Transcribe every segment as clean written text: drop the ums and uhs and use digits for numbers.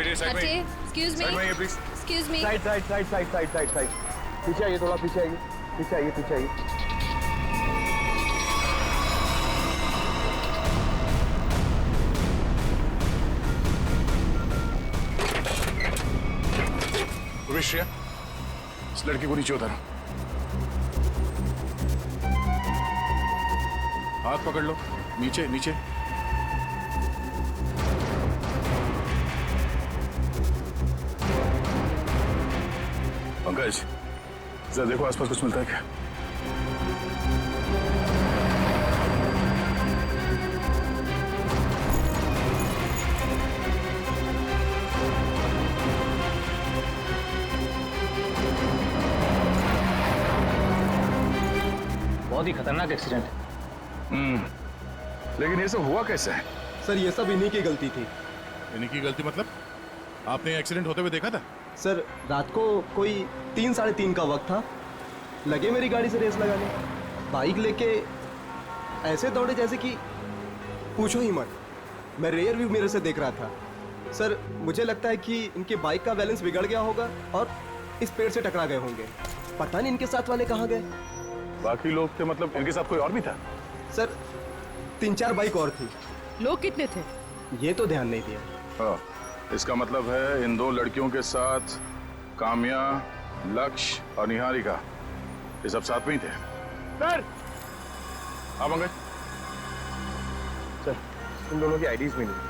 CID side में, excuse me, side में ये please. Excuse me. Side side side side side side side पीछे आइए, थोड़ा पीछे आइए, पीछे आइए, पीछे आइए। श्रेया, इस लड़की को नीचे उतारो। हाथ पकड़ लो, नीचे नीचे। पंकज, जरा देखो आसपास कुछ मिलता है क्या? बहुत ही खतरनाक एक्सीडेंट है। लेकिन ये सब हुआ कैसे है? सर ये सब इन्हीं की गलती थी। इन्हीं की गलती मतलब? आपने एक्सीडेंट होते हुए देखा था? सर रात को कोई 3 साढ़े 3 का वक्त था, लगे मेरी गाड़ी से रेस लगाने, बाइक लेके ऐसे दौड़े जैसे कि पूछो ही मत। मैं रेयर व्यू मिरर से देख रहा था। सर मुझे लगता है कि इनके बाइक का बैलेंस बिगड़ गया होगा और इस पेड़ से टकरा गए होंगे। पता नहीं इनके साथ वाले कहाँ गए। बाकी लोग थे मतलब इनके साथ कोई और भी था? सर 3-4 बाइक और थी। लोग कितने थे? ये तो ध्यान नहीं दिया। हाँ, इसका मतलब है इन 2 लड़कियों के साथ काम्या, लक्ष्य और निहारिका, ये सब साथ में ही थे। सर हाँ पंकज। सर इन दोनों की आईडीज भी नहीं।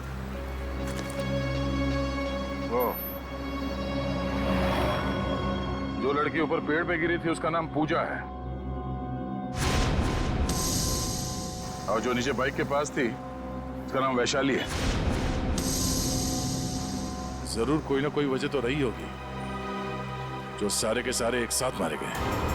वो जो लड़की ऊपर पेड़ पे गिरी थी उसका नाम पूजा है, और जो नीचे बाइक के पास थी उसका नाम वैशाली है। जरूर कोई ना कोई वजह तो रही होगी जो सारे के सारे एक साथ मारे गए।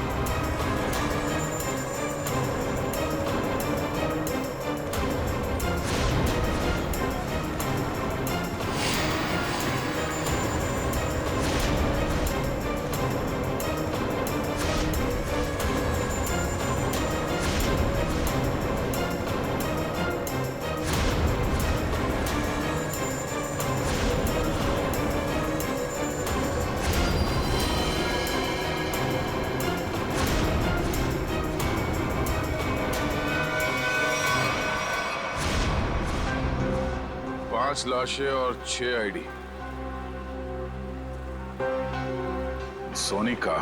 पांच लाशें और 6 आईडी। सोनिका,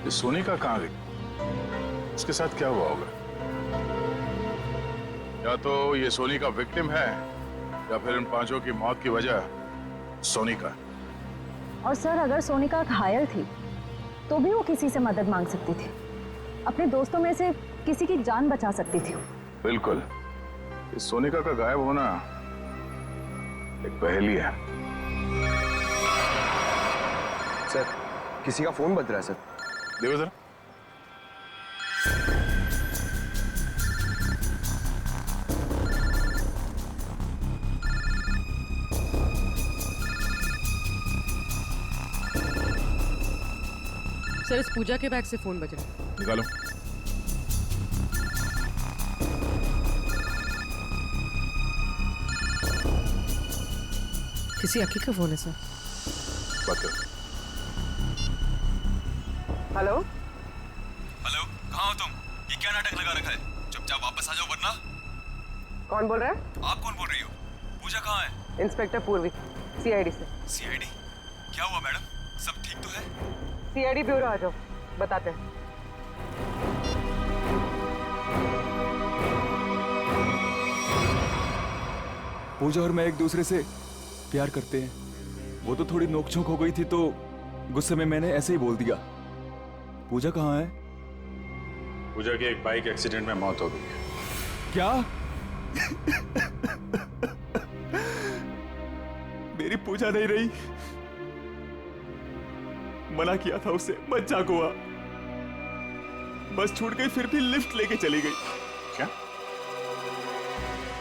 ये सोनिका कहां गई? उसके साथ क्या हुआ होगा? या तो ये सोनिका विक्टिम है या फिर इन 5 की मौत की वजह सोनिका। और सर अगर सोनिका घायल थी तो भी वो किसी से मदद मांग सकती थी, अपने दोस्तों में से किसी की जान बचा सकती थी। बिल्कुल, इस सोनिका का गायब होना एक पहेली है। सर किसी का फोन बज रहा है। सर देखो जरा। सर इस पूजा के बैग से फोन बज रहा है। निकालो। किसी अक्की का फोन है सर। बात करो। हेलो हेलो, कहाँ हो तुम? ये क्या नाटक लगा रखा है? चुपचाप वापस आ जाओ वरना। कौन बोल रहा है? आप कौन बोल रही हो? पूजा कहाँ है? इंस्पेक्टर पूर्वी, सीआईडी से। सीआईडी? क्या हुआ मैडम? सब ठीक तो है? सीआईडी ब्यूरो आ जाओ, बताते हैं। पूजा और मैं एक दूसरे से प्यार करते हैं। वो तो थोड़ी नोकझोंक हो गई थी तो गुस्से में मैंने ऐसे ही बोल दिया। पूजा कहाँ है? पूजा की एक बाइक एक्सीडेंट में मौत हो गई है। क्या? मेरी पूजा नहीं रही। मना किया था उसे, मजाक हुआ। बस छूट गई, फिर भी लिफ्ट लेके चली गई। क्या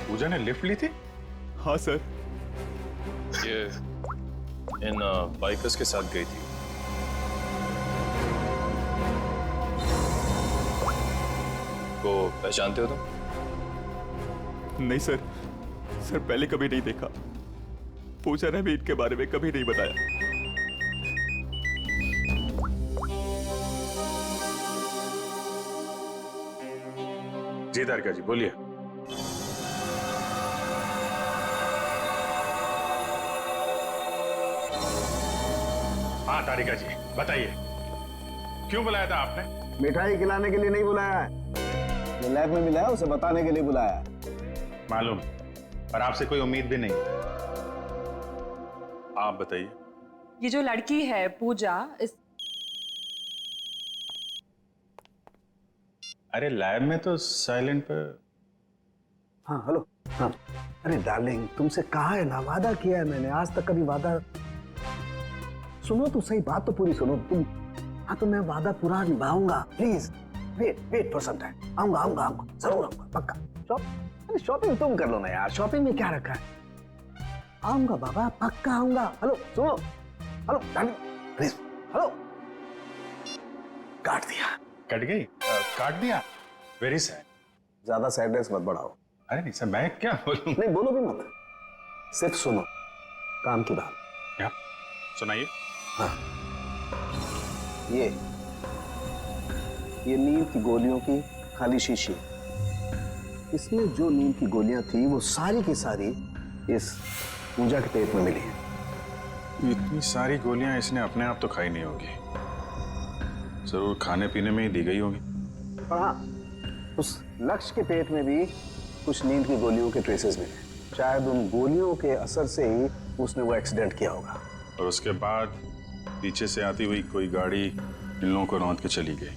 पूजा ने लिफ्ट ली थी? हाँ सर। ये इन बाइकर्स के साथ गई थी। को पहचानते हो तुम? नहीं सर, सर पहले कभी नहीं देखा। पूजा ने भी इनके बारे में कभी नहीं बताया। जी तारिका जी बोलिए। हाँ तारिका जी बताइए, क्यों बुलाया था आपने? मिठाई खिलाने के लिए नहीं बुलाया है, जो लैब में मिला है उसे बताने के लिए बुलाया है। मालूम, पर आपसे कोई उम्मीद भी नहीं। आप बताइए। ये जो लड़की है पूजा, इस अरे लैब में तो साइलेंट पर। हाँ हेलो। हाँ अरे डार्लिंग, तुमसे कहा है ना, वादा किया है मैंने, आज तक कभी वादा। सुनो तो सही, बात तो पूरी सुनो तुम। हाँ तो मैं वादा पूरा निभाऊंगा, please wait for some time. आऊंगा आऊंगा आऊंगा, जरूर आऊंगा, पक्का। शॉपिंग तुम कर लो ना यार, शॉपिंग में क्या रखा है। आऊंगा बाबा, पक्का आऊंगा। हेलो सुनो, हेलो डार्लिंग प्लीज, हेलो। काट दिया। कट गई? काट दिया? Very sad. ज्यादा सैडनेस मत बढ़ाओ। अरे नहीं सर, मैं क्या बोलूं? नहीं बोलो भी मत, सिर्फ सुनो, काम की बात। क्या सुनाइए? हाँ ये नींद की गोलियों की खाली शीशी, इसमें जो नींद की गोलियां थी वो सारी की सारी इस पूजा के पेट में मिली है। इतनी सारी गोलियां इसने अपने आप तो खाई नहीं होगी, जरूर खाने पीने में ही दी गई होगी। और हाँ, उस लक्ष्य के पेट में भी कुछ नींद की गोलियों के ट्रेसेस मिले। शायद उन गोलियों के असर से ही उसने वो एक्सीडेंट किया होगा। और उसके बाद पीछे से आती हुई कोई गाड़ी इन लोगों को रौंद के चली गई।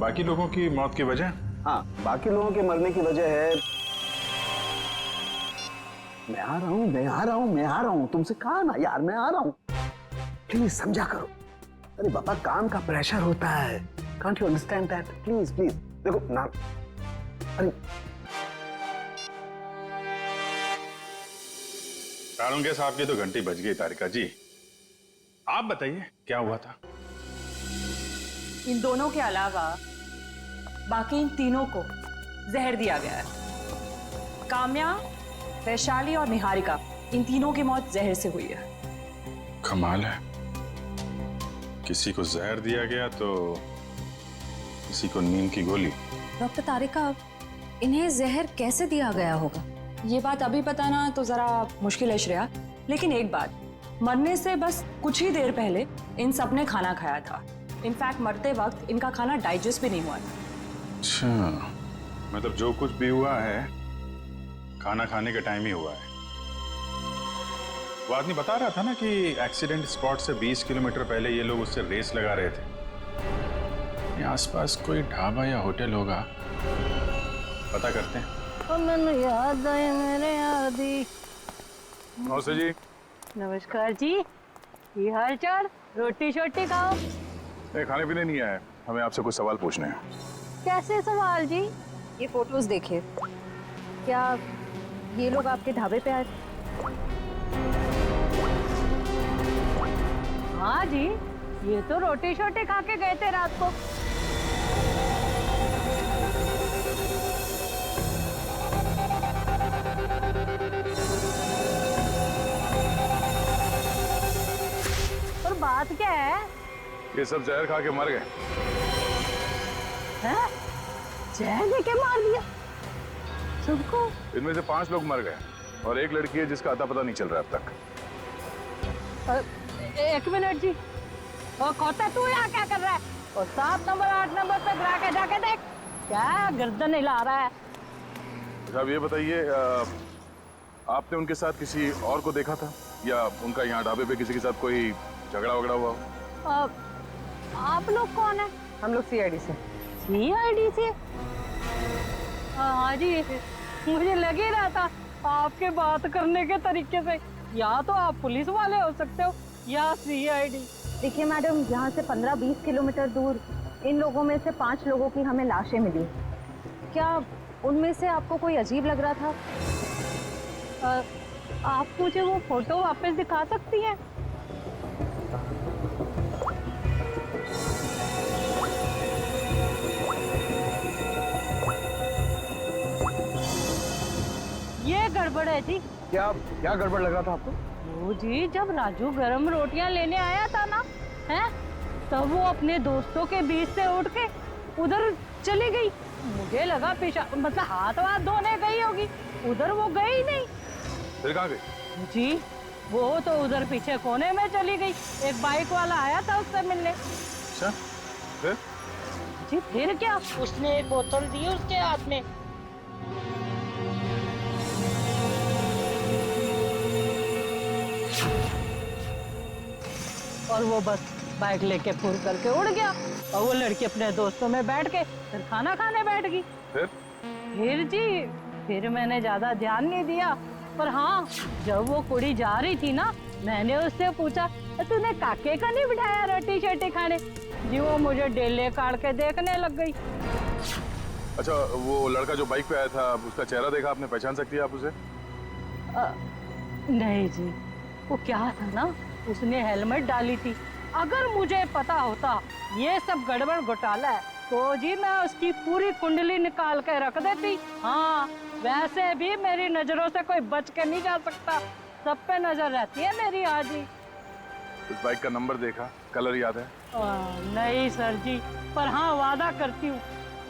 बाकी लोगों की मौत की वजह? हाँ, बाकी लोगों के मरने की वजह है। मैं आ रहा हूँ, तुमसे कहा ना यार, मैं आ रहा हूँ, प्लीज समझा करो। अरे बाबा, काम का प्रेशर होता है, can't you understand that? Please please देखो ना। अरे तारुण्य साहब की तो घंटी बज गई। तारिका जी आप बताइए क्या हुआ था? इन दोनों के अलावा बाकी इन तीनों को जहर दिया गया है। काम्या, वैशाली और निहारिका, इन तीनों की मौत जहर से हुई है। कमाल है, किसी को जहर दिया गया तो किसी को नींद की गोली। डॉक्टर तारिका, इन्हें जहर कैसे दिया गया होगा? ये बात अभी बताना तो जरा मुश्किल है श्रेया, लेकिन एक बात, मरने से बस कुछ ही देर पहले इन सब ने खाना खाया था। इनफैक्ट मरते वक्त इनका खाना डाइजेस्ट भी नहीं हुआ था। अच्छा, मतलब जो कुछ भी हुआ है खाना खाने के टाइम ही हुआ है। वो आदमी बता रहा था ना कि एक्सीडेंट स्पॉट से 20 किलोमीटर पहले ये लोग उससे रेस लगा रहे थे। आसपास कोई ढाबा या होटल होगा, पता करते हैं। याद आए मेरे यादी। नमस्ते जी। नमस्कार जी, ये हाल चाल? रोटी शोटी खाओ। नहीं, खाने पीने नहीं आया, हमें आपसे कुछ सवाल पूछने हैं। कैसे सवाल जी? ये फोटोज देखिए, क्या ये लोग आपके ढाबे पे आए? हाँ जी, ये तो रोटी शोटी खा के गए थे रात को। और बात क्या है? ये सब जहर खा के मर गए। हैं? जहर देके मार दिया सबको? इनमें से 5 लोग मर गए और एक लड़की है जिसका अता पता नहीं चल रहा अब तक। एक मिनट जी, और खोता तू यहाँ क्या कर रहा है? और 7 नंबर 8 नंबर पे जाके देख, क्या गर्दन हिला रहा है? साहब ये बताइए, आपने उनके साथ किसी और को देखा था या उनका यहाँ ढाबे पे किसी के साथ कोई झगड़ा वगड़ा हुआ हो? आप लोग कौन है? हम लोग सीआईडी से। सीआईडी से? हाँ जी, मुझे लग ही रहा था आपके बात करने के तरीके से, या तो आप पुलिस वाले हो सकते हो या सीआईडी। देखिए मैडम, यहाँ से 15-20 किलोमीटर दूर इन लोगों में से 5 लोगों की हमें लाशें मिली। क्या उनमें से आपको कोई अजीब लग रहा था? आप मुझे वो फोटो वापस दिखा सकती हैं? है जी। क्या क्या गड़बड़ लग रहा था आपको? वो जी, जब राजू गरम रोटियां लेने आया था ना, हैं, तब वो अपने दोस्तों के बीच से उठ के उधर चली गई। मुझे लगा मतलब हाथ वाथ धोने गई होगी, उधर वो गई ही नहीं। फिर कहाँ गई? जी वो तो उधर पीछे कोने में चली गई। एक बाइक वाला आया था उससे मिलने। अच्छा, फिर? जी फिर क्या, उसने एक बोतल दी उसके हाथ में। और वो बस बाइक लेके फुर करके उड़ गया। और वो लड़की अपने दोस्तों में बैठ के फिर खाना खाने बैठ गई। फिर जी, फिर मैंने ज्यादा ध्यान नहीं दिया, पर हाँ, जब वो कुड़ी जा रही थी ना, मैंने उससे पूछा, तूने काके का नहीं बिठाया रोटी शोटी खाने? जी वो मुझे डेले काट के देखने लग गई। अच्छा, वो लड़का जो बाइक पे आया था, उसका चेहरा देखा आपने? पहचान सकती है आप उसे? नहीं जी, वो क्या था ना, उसने हेलमेट डाली थी। अगर मुझे पता होता ये सब गड़बड़ घोटाला है, तो जी मैं उसकी पूरी कुंडली निकाल के रख देती। हाँ, वैसे भी मेरी नजरों से कोई बच के नहीं जा सकता, सब पे नजर रहती है मेरी। आज ही उस बाइक का नंबर देखा, कलर याद है? नहीं सर जी, पर हाँ वादा करती हूँ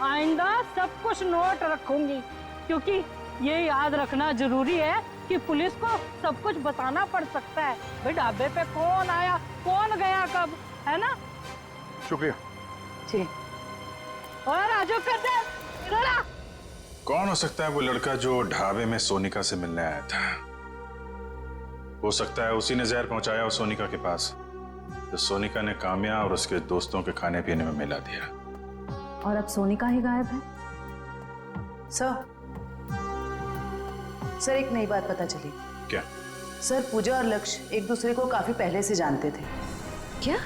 आइंदा सब कुछ नोट रखूंगी, क्योंकि ये याद रखना जरूरी है कि पुलिस को सब कुछ बताना पड़ सकता है। भाई ढाबे पे कौन आया, कौन गया, कब, है ना? शुक्रिया जी। और राजू करते इधर आ। कौन हो सकता है वो लड़का जो ढाबे में सोनिका से मिलने आया था? हो सकता है उसी ने जहर पहुंचाया हो सोनिका के पास, तो सोनिका ने काम्या और उसके दोस्तों के खाने पीने में मिला दिया। और अब सोनिका ही गायब है। सर एक नई बात पता चली। क्या? सर पूजा और लक्ष्य एक दूसरे को काफी पहले से जानते थे। क्या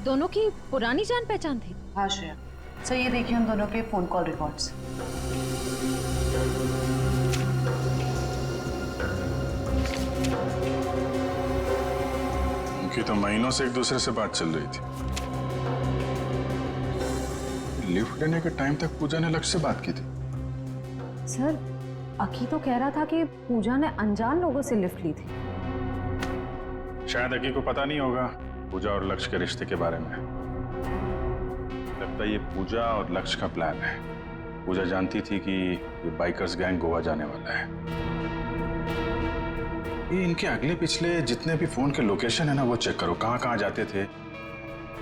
दोनों की पुरानी जान पहचान थी? हाँ श्रेया। सर ये देखिए उन दोनों के फोन कॉल रिकॉर्ड्स। उनकी तो महीनों से एक दूसरे से बात चल रही थी। लिफ्ट लेने के टाइम तक पूजा ने लक्ष्य से बात की थी। सर अकी तो कह रहा था कि पूजा ने अनजान लोगों से लिफ्ट ली थी। शायद अकी को पता नहीं होगा पूजा और लक्ष्य के रिश्ते के बारे में। लगता है ये पूजा और लक्ष्य का प्लान है। पूजा जानती थी कि ये बाइकर्स गैंग गोवा जाने वाला है। ये इनके अगले पिछले जितने भी फोन के लोकेशन है ना, वो चेक करो, कहाँ कहाँ जाते थे।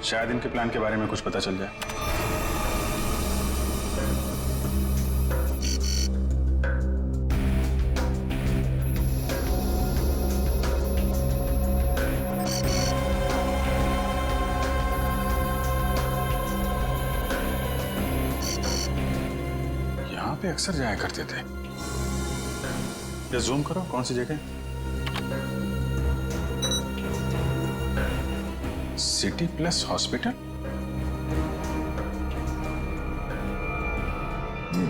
शायद इनके प्लान के बारे में कुछ पता चल जाए। यहाँ पे अक्सर जाया करते थे। ये जूम करो, कौन सी जगह? City plus hospital.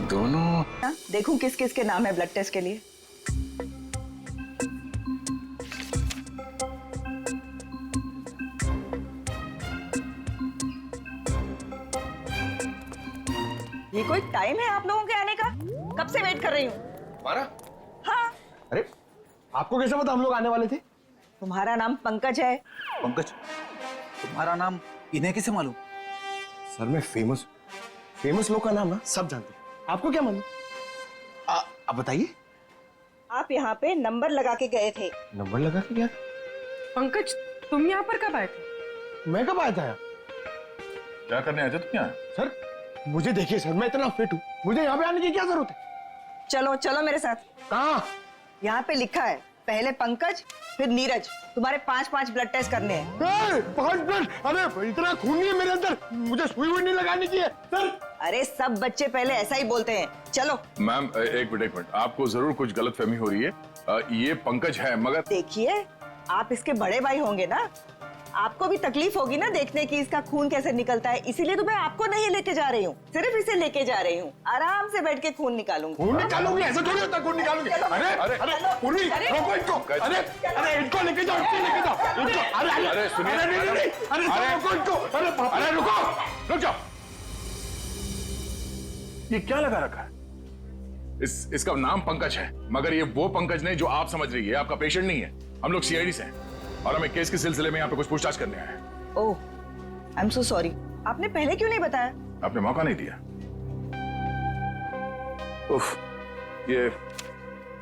दोनों देखूं किस किस के नाम है ब्लड टेस्ट के लिए। ये कोई टाइम है आप लोगों के आने का? कब से वेट कर रही हूँ। हमारा? हाँ। अरे आपको कैसे पता हम लोग आने वाले थे? तुम्हारा नाम पंकज है। पंकज, तुम्हारा नाम इन्हें कैसे मालूम? सर मैं फेमस लोग का नाम ना सब जानते हैं। आपको क्या मालूम? आप बताइए। आप यहाँ पे नंबर लगा के गए थे। नंबर लगा के गया? पंकज तुम यहाँ पर कब आए थे? मैं कब आया था यहाँ? क्या करने आए थे तुम यहाँ? सर मुझे देखिए सर, मैं इतना फिट हूँ, मुझे यहाँ पे आने की क्या जरूरत है? चलो चलो मेरे साथ। कहाँ? यहाँ पे लिखा है पहले पंकज फिर नीरज। तुम्हारे 5-5 ब्लड टेस्ट करने हैं। 5 ब्लड? अरे इतना खून नहीं है मेरे अंदर, मुझे सुई वुई नहीं लगाने की है सर। अरे सब बच्चे पहले ऐसा ही बोलते हैं। चलो। मैम एक मिनट, आपको जरूर कुछ गलतफहमी हो रही है। ये पंकज है, मगर देखिए आप इसके बड़े भाई होंगे ना, आपको भी तकलीफ होगी ना देखने की इसका खून कैसे निकलता है, इसीलिए तो मैं आपको नहीं लेके जा रही हूँ, सिर्फ इसे लेके जा रही हूँ। आराम से बैठ के खून निकालूंगी। खून निकालूंगी? ऐसा थोड़ी होता खून निकालूंगी। अरे अरे पूरी रोको इनको। अरे अरे इनको लेके जाओ, इनको लेके जाओ इनको। अरे अरे सुनिए, अरे रोको इनको। अरे रुक जाओ। ये क्या लगा रखा है? इसका नाम पंकज है, मगर ये वो पंकज नहीं जो आप समझ रही है। आपका पेशेंट नहीं है। हम लोग सीआईडी से हैं और हमें केस के सिलसिले में यहाँ पे कुछ पूछताछ करने आए हैं। ओह, आई एम सो सॉरी। आपने पहले क्यों नहीं बताया? आपने मौका नहीं दिया। उफ, ये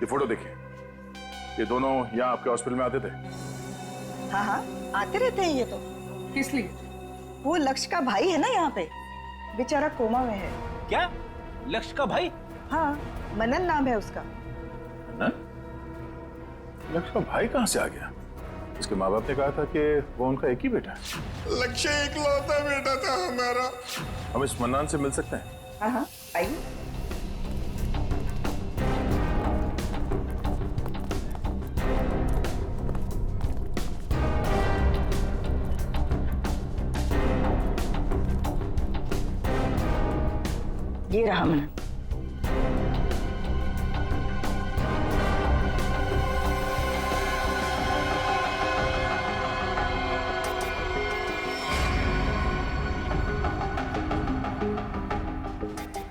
फोटो देखिए। ये दोनों यहाँ आपके हॉस्पिटल में आते थे। हाँ हाँ, आते रहते हैं ये तो। किस लिए? वो लक्ष्य का भाई है ना यहाँ पे, बेचारा कोमा में है। क्या? लक्ष्य का भाई? हाँ, मनन नाम है उसका। लक्ष्य का भाई कहाँ से आ गया? उसके माँ बाप ने कहा था कि वो उनका एक ही बेटा है। लक्ष्य इकलौता बेटा था हमारा। हम इस मन्नान से मिल सकते हैं? हाँ हाँ, आइए। ये रहा मनन।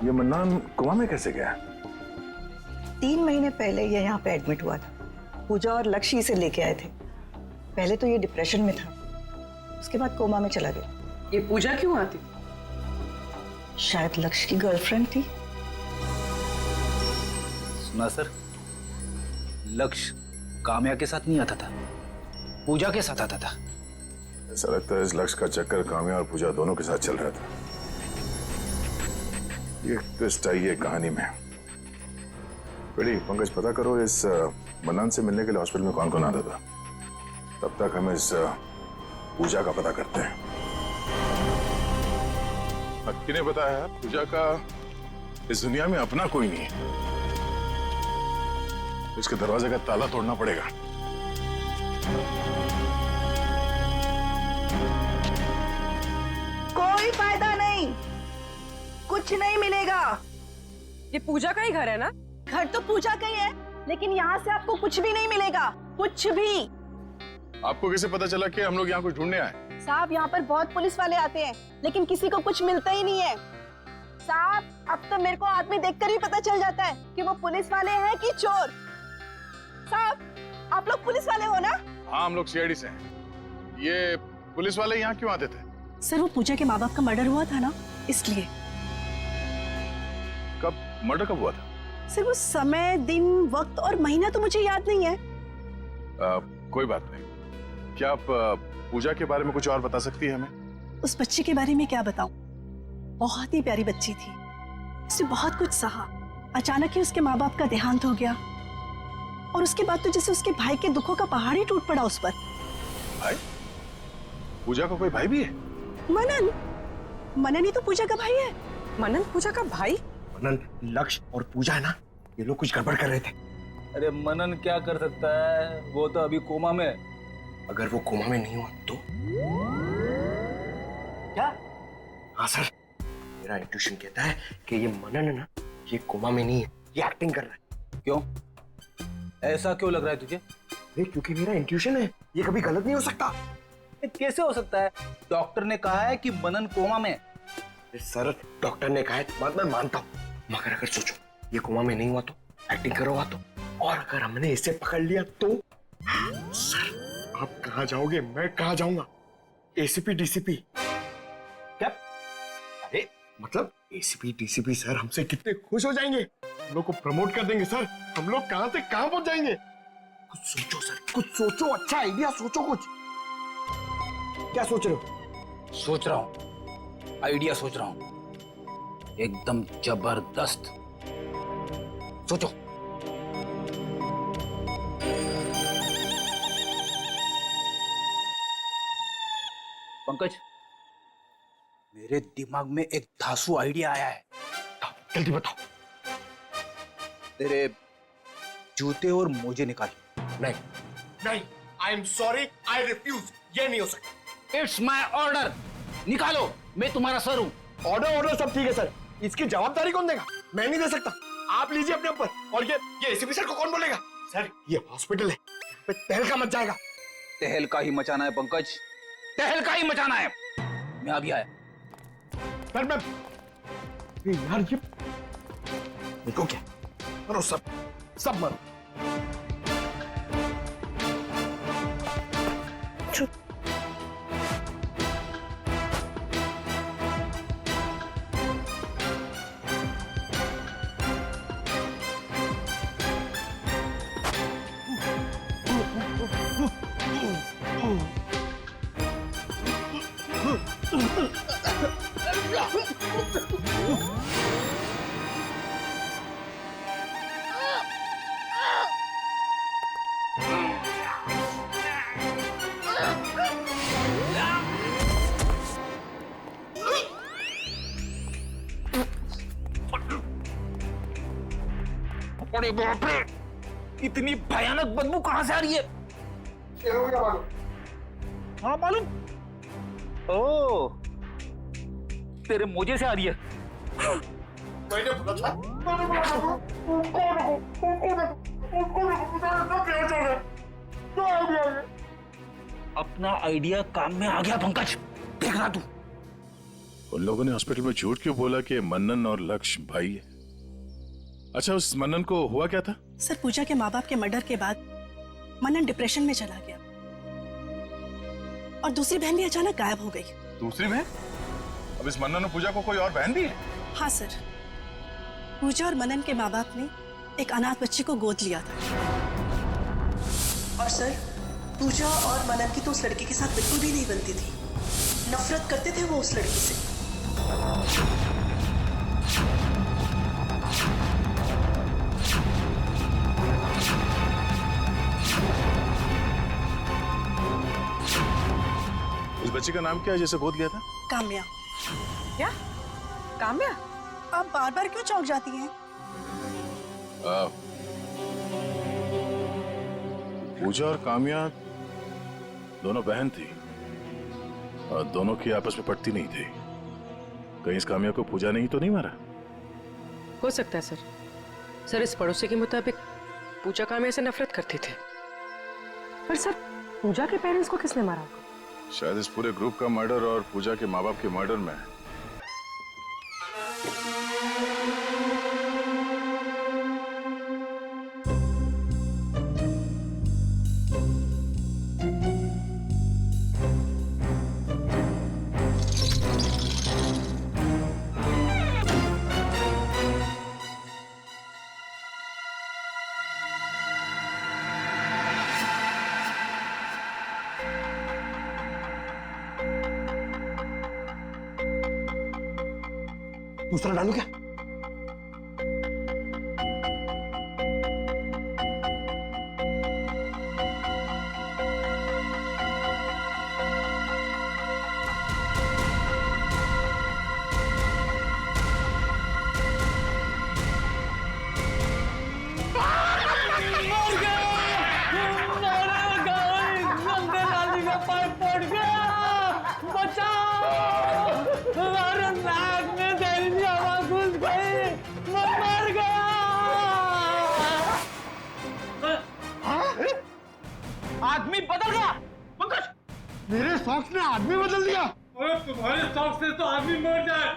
ये मन्नान कोमा में कैसे गया? 3 महीने पहले ये यहाँ पे एडमिट हुआ था। पूजा और लक्ष्य इसे लेके आए थे। पहले तो ये डिप्रेशन में था, उसके बाद कोमा में चला गया। ये पूजा क्यों आती? शायद लक्ष्य की गर्लफ्रेंड थी। सुना सर, लक्ष्य काम्या के साथ नहीं आता था, पूजा के साथ आता था। ऐसा लगता है इस लक्ष्य का चक्कर काम्या और पूजा दोनों के साथ चल रहा था। ये ट्विस्ट आई है कहानी में। बेटी पंकज, पता करो इस मन्नान से मिलने के लिए हॉस्पिटल में कौन कौन आता था। तब तक हम इस पूजा का पता करते हैं। किन्हें बताया? पूजा का इस दुनिया में अपना कोई नहीं है। इसके दरवाजे का ताला तोड़ना पड़ेगा। कोई फायदा नहीं, कुछ नहीं मिलेगा। ये पूजा का ही घर है ना? घर तो पूजा का ही है, लेकिन यहाँ से आपको कुछ भी नहीं मिलेगा, कुछ भी। आपको कैसे पता चला कि हम लोग यहाँ कुछ ढूंढने आए? साहब, यहाँ पर बहुत पुलिस वाले आते हैं, लेकिन किसी को कुछ मिलता ही नहीं है। साहब, अब तो मेरे को आदमी देखकर ही पता चल जाता है कि वो पुलिस वाले हैं कि चोर। साहब, आप लोग पुलिस वाले हो ना? हाँ, हम लोग सीआईडी से हैं। ये पुलिस वाले यहाँ क्यों आते थे? सर, वो पूजा के माँ बाप का मर्डर हुआ था ना, इसलिए। कब मर्डर कब हुआ था? सर, वो समय, दिन, वक्त और महीना तो मुझे याद नहीं है। कोई बात नहीं। क्या आप पूजा के बारे में कुछ और बता सकती है हमें? उस बच्ची के बारे में क्या बताऊं? बहुत ही प्यारी बच्ची थी, उसने बहुत कुछ सहा। अचानक ही उसके माँ बाप का देहांत हो गया, और उसके बाद तो जैसे उसके भाई के दुखों का पहाड़ ही टूट पड़ा उस पर। भाई? पूजा का कोई भाई भी है? मनन। मनन ही तो पूजा का भाई है। मनन पूजा का भाई? मनन, लक्ष्य और पूजा है ना, ये लोग कुछ गड़बड़ कर रहे थे। अरे मनन क्या कर सकता है, वो तो अभी कोमा में। अगर वो कोमा में नहीं हुआ तो? क्या? हाँ सर, मेरा इंट्यूशन कहता है कि ये मनन है ना, ये कोमा में नहीं है, ये एक्टिंग कर रहा है। क्यों? ऐसा क्यों लग रहा है तुझे? अरे क्योंकि मेरा इंट्यूशन है, ये कभी गलत नहीं हो सकता। ये कैसे हो सकता है? डॉक्टर ने कहा है कि मनन कोमा में। सर, डॉक्टर ने कहा है तो बात मैं मानता हूँ, मगर अगर सोचो ये कोमा में नहीं हुआ तो, एक्टिंग करोगा तो, और अगर हमने इसे पकड़ लिया तो? सर, आप कहाँ जाओगे, मैं कहाँ जाऊंगा? ACP DCP? क्या? अरे मतलब एसीपी डीसीपी सर हमसे कितने खुश हो जाएंगे, हम लोग को प्रमोट कर देंगे सर। हम लोग कहाँ से कहाँ पहुंच जाएंगे। कुछ सोचो सर, कुछ सोचो, अच्छा आइडिया सोचो कुछ। क्या सोच रहे हो? सोच रहा हूं, आइडिया सोच रहा हूं, एकदम जबरदस्त। सोचो। पंकज, मेरे दिमाग में एक धांसू आइडिया आया है। जल्दी बताओ। तेरे जूते और मोजे निकाल। नहीं नहीं, I am sorry, I refuse, ये नहीं हो सकता। इट्स माई ऑर्डर, निकालो, मैं तुम्हारा सर हूं। ऑर्डर सब ठीक है सर, इसकी जवाबदारी कौन देगा? मैं नहीं दे सकता, आप लीजिए अपने ऊपर। और ये एसीपी सर को कौन बोलेगा? सर, ये हॉस्पिटल है, यहाँ पे तहलका मच जाएगा। तहलका ही मचाना है पंकज, तहलका ही मचाना है। मैं अभी आया। सर मैं यार, ये देखो क्या, मरो सब सब मरो। अरे बाप रे, इतनी भयानक बदबू कहां से आ रही है? हाँ मालूम। ओ, तेरे मोजे से आ रही है। अपना आइडिया काम में आ गया पंकज, देखना तू। उन लोगों ने हॉस्पिटल में झूठ क्यों बोला कि मनन और लक्ष्य भाई है? अच्छा, उस मनन को हुआ क्या था? सर, पूजा के माँ बाप के मर्डर के बाद मनन डिप्रेशन में चला गया और दूसरी बहन भी अचानक गायब हो गई। दूसरी बहन? अब इस मनन और पूजा को कोई और बहन भी है? हाँ सर, पूजा और मनन के माँ बाप ने एक अनाथ बच्ची को गोद लिया था। और सर, पूजा और मनन की तो उस लड़की के साथ बिल्कुल भी नहीं बनती थी। नफरत करते थे वो उस लड़की से। उस बच्ची का नाम क्या है जिसे गोद लिया था? काम्या। क्या? काम्या? आप बार बार क्यों चौंक जाती हैं? पूजा और काम्या दोनों बहन थी और दोनों की आपस में पटती नहीं थी। कहीं इस काम्या को पूजा ने ही तो नहीं मारा? हो सकता है सर। सर, इस पड़ोसी के मुताबिक पूजा काम्या से नफरत करती थी। पर सर, पूजा के पेरेंट्स को किसने मारा? शायद इस पूरे ग्रुप का मर्डर और पूजा के माँ बाप के मर्डर में दूसरा डालू क्या? आदमी बदल गया पंकज। मेरे सॉक्स ने आदमी बदल दिया? अरे तुम्हारे शौक से तो आदमी मर जाए।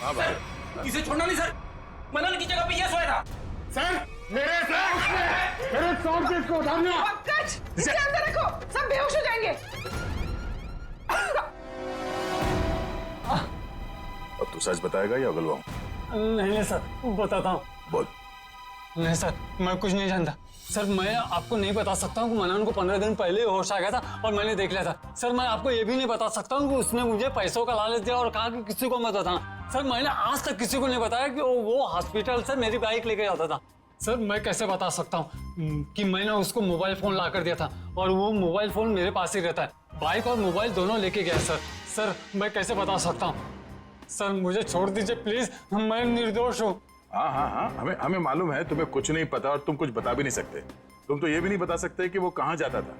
हाँ भाई, इसे छोड़ना नहीं सर, मनन की जगह पे ये सोया था। सर, मेरे सॉक्स से इसको उठाना। पंकज, इसे अंदर रखो, सब बेहोश हो जाएंगे। अब तू सच बताएगा या गलवाऊं? नहीं सर, बताता हूँ। बोल। नहीं सर, मैं कुछ नहीं जानता। सर, मैं आपको नहीं बता सकता हूँ कि मनन को 15 दिन पहले होश आ गया था और मैंने देख लिया था। सर, मैं आपको ये भी नहीं बता सकता हूँ कि उसने मुझे पैसों का लालच दिया और कहा कि किसी को मत बताना। सर, मैंने आज तक किसी को नहीं बताया कि वो हॉस्पिटल से मेरी बाइक लेके जाता था। सर, मैं कैसे बता सकता हूँ कि मैंने उसको मोबाइल फोन ला कर दिया था और वो मोबाइल फोन मेरे पास ही रहता है। बाइक और मोबाइल दोनों लेके गया सर। सर, मैं कैसे बता सकता हूँ? सर, मुझे छोड़ दीजिए प्लीज, मैं निर्दोष हूँ। हाँ हाँ हाँ, हमें मालूम है तुम्हें कुछ नहीं पता और तुम कुछ बता भी नहीं सकते। तुम तो ये भी नहीं बता सकते कि वो कहाँ जाता था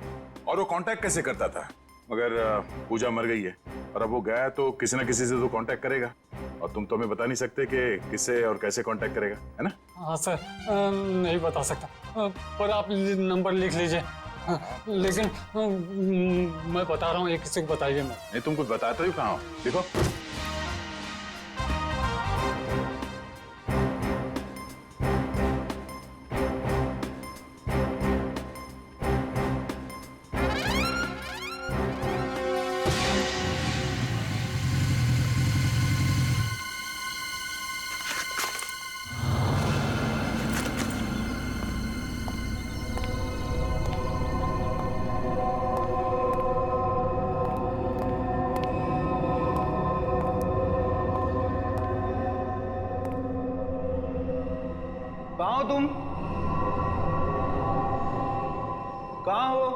और वो कांटेक्ट कैसे करता था। मगर पूजा मर गई है और अब वो गया तो किसी ना किसी से तो कांटेक्ट करेगा और तुम तो हमें बता नहीं सकते कि किससे और कैसे कांटेक्ट करेगा, है ना? हाँ सर, नहीं बता सकता, पर आप नंबर लिख लीजिए। लेकिन मैं बता रहा हूँ, ये किसी को बताइए मत। नहीं, तुम कुछ बताते हो कहाँ हो? देखो तुम? कहाँ हो?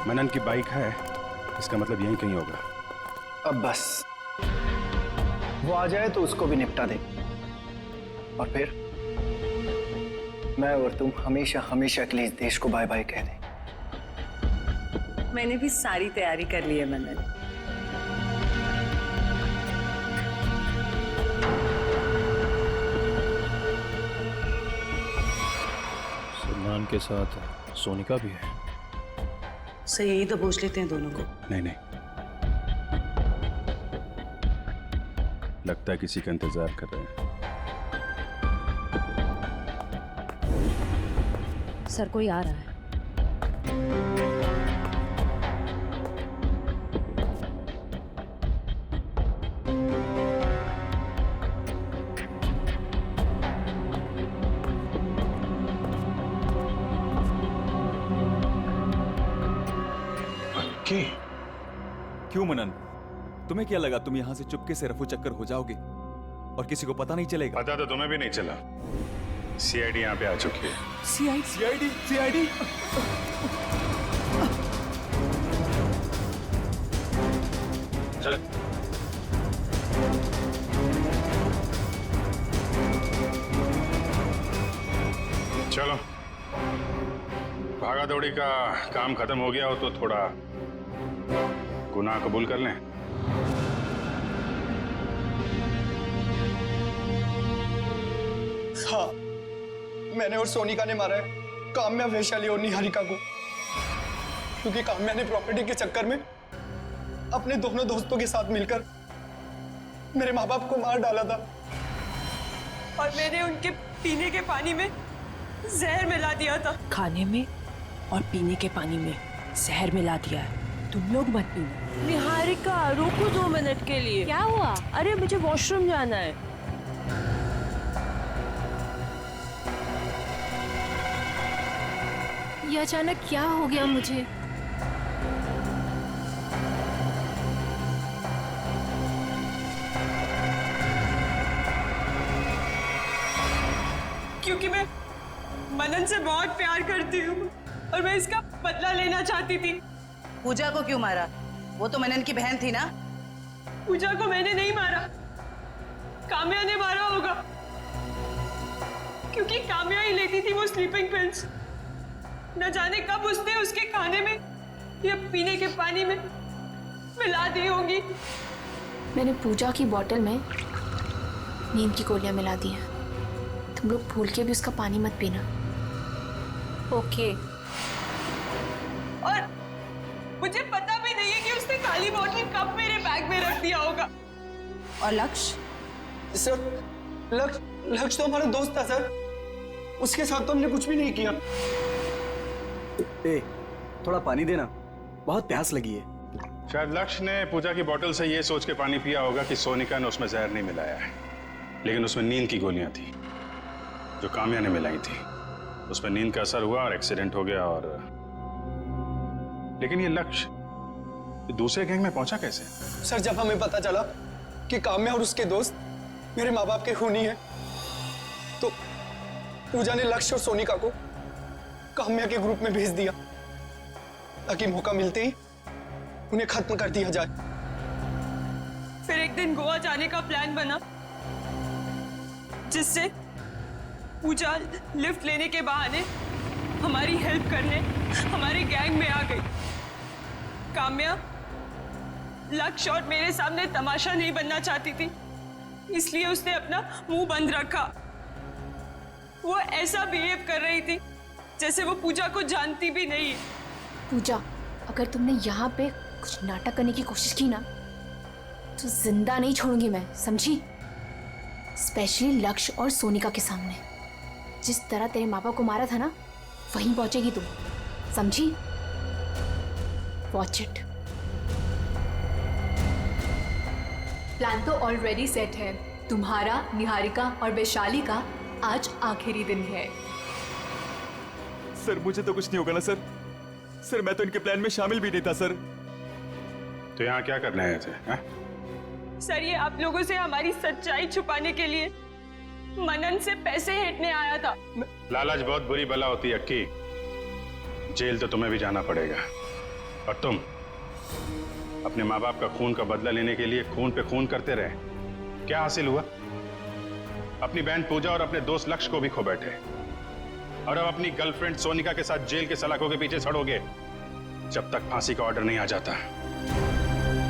मनन की बाइक है, इसका मतलब यहीं कहीं होगा। अब बस, वो आ जाए तो उसको भी निपटा दे, और फिर मैं और तुम हमेशा हमेशा के लिए इस देश को बाय बाय कह दें। मैंने भी सारी तैयारी कर ली है मनन। सलमान के साथ सोनिका भी है। सही, यही तो पूछ लेते हैं दोनों को। नहीं नहीं, लगता है किसी का इंतजार कर रहे हैं। सर कोई आ रहा है। क्यों मनन, तुम्हें क्या लगा तुम यहां से चुपके से रफू चक्कर हो जाओगे और किसी को पता नहीं चलेगा? पता तो तुम्हें भी नहीं चला। सीआईडी यहाँ पे आ चुकी है। सीआईडी? सीआईडी? चल। चलो, भागा दौड़ी का काम खत्म हो गया हो तो थोड़ा गुनाह कबूल कर लें। हाँ, मैंने और सोनिका ने मारा है काम्या, वैशाली और निहारिका को, क्योंकि काम्या ने प्रॉपर्टी के चक्कर में अपने दोनों दोस्तों के साथ मिलकर मेरे माँ बाप को मार डाला था। और मैंने उनके पीने के पानी में जहर मिला दिया था। खाने में और पीने के पानी में जहर मिला दिया है। तुम लोग मत पीना। निहारिका रुको 2 मिनट के लिए। क्या हुआ? अरे मुझे वॉशरूम जाना है। ये अचानक क्या हो गया मुझे? क्योंकि मैं मनन से बहुत प्यार करती हूँ और मैं इसका बदला लेना चाहती थी। पूजा को क्यों मारा? वो तो मनन की बहन थी ना। पूजा को मैंने नहीं मारा, काम्या ने मारा होगा, क्योंकि काम्या ही लेती थी वो स्लीपिंग पिल्स। न जाने कब उसने उसके खाने में या पीने के पानी में मिला दी होगी। मैंने पूजा की बोतल में नींद की गोलियां मिला दी हैं। तुम लोग भूल के भी उसका पानी मत पीना। ओके। और मुझे पता भी नहीं है कि उसने खाली बोतल कब मेरे बैग में रख दिया होगा। और लक्ष्य? सर, लक्ष्य तो हमारा दोस्त था सर, उसके साथ तो हमने कुछ भी नहीं किया। ए, थोड़ा पानी देना, बहुत प्यास लगी है। शायद लक्ष्य ने पूजा की बोतल से ये सोच के पानी पिया होगा कि सोनिका ने उसमें जहर नहीं मिलाया है, लेकिन उसमें नींद की गोलियां थी जो काम्या ने मिलाई थी। उसमें नींद का असर हुआ और एक्सीडेंट हो गया। और लेकिन ये लक्ष्य दूसरे गैंग में पहुंचा कैसे? सर, जब हमें पता चला कि काम्या और उसके दोस्त मेरे माँ बाप के खूनी हैं, तो पूजा ने लक्ष्य और सोनिका को काम्या के ग्रुप में भेज दिया ताकि मौका मिलते ही उन्हें खत्म कर दिया जाए। फिर एक दिन गोवा जाने का प्लान बना, जिससे पूजा लिफ्ट लेने के बहाने हमारी हेल्प करने हमारे गैंग में आ गई। काम्या लक्ष्य और मेरे सामने तमाशा नहीं बनना चाहती थी, इसलिए उसने अपना मुंह बंद रखा। वो ऐसा बिहेव कर रही थी जैसे वो पूजा को जानती भी नहीं है। पूजा, अगर तुमने यहाँ पे कुछ नाटक करने की कोशिश की ना तो जिंदा नहीं छोड़ूंगी मैं, समझी? स्पेशली लक्ष्य और सोनिका के सामने। जिस तरह तेरे माँ बाप को मारा था ना, वहीं पहुंचेगी तुम, समझी? Watch it. प्लान तो ऑलरेडी सेट है। तुम्हारा, निहारिका और वैशाली का आज आखिरी दिन है। सर मुझे तो कुछ नहीं होगा ना सर? सर मैं तो इनके प्लान में शामिल भी नहीं था सर। तो यहाँ क्या करने आए थे? हाँ? सर ये आप लोगों से हमारी सच्चाई छुपाने के लिए मनन से पैसे हेटने आया था। लालच बहुत बुरी बला होती है अक्की। जेल तो तुम्हें भी जाना पड़ेगा। और तुम अपने माँ बाप का खून का बदला लेने के लिए खून पे खून करते रहे। क्या हासिल हुआ? अपनी बहन पूजा और अपने दोस्त लक्ष्य को भी खो बैठे, और अब अपनी गर्लफ्रेंड सोनिका के साथ जेल के सलाखों के पीछे सड़ोगे जब तक फांसी का ऑर्डर नहीं आ जाता।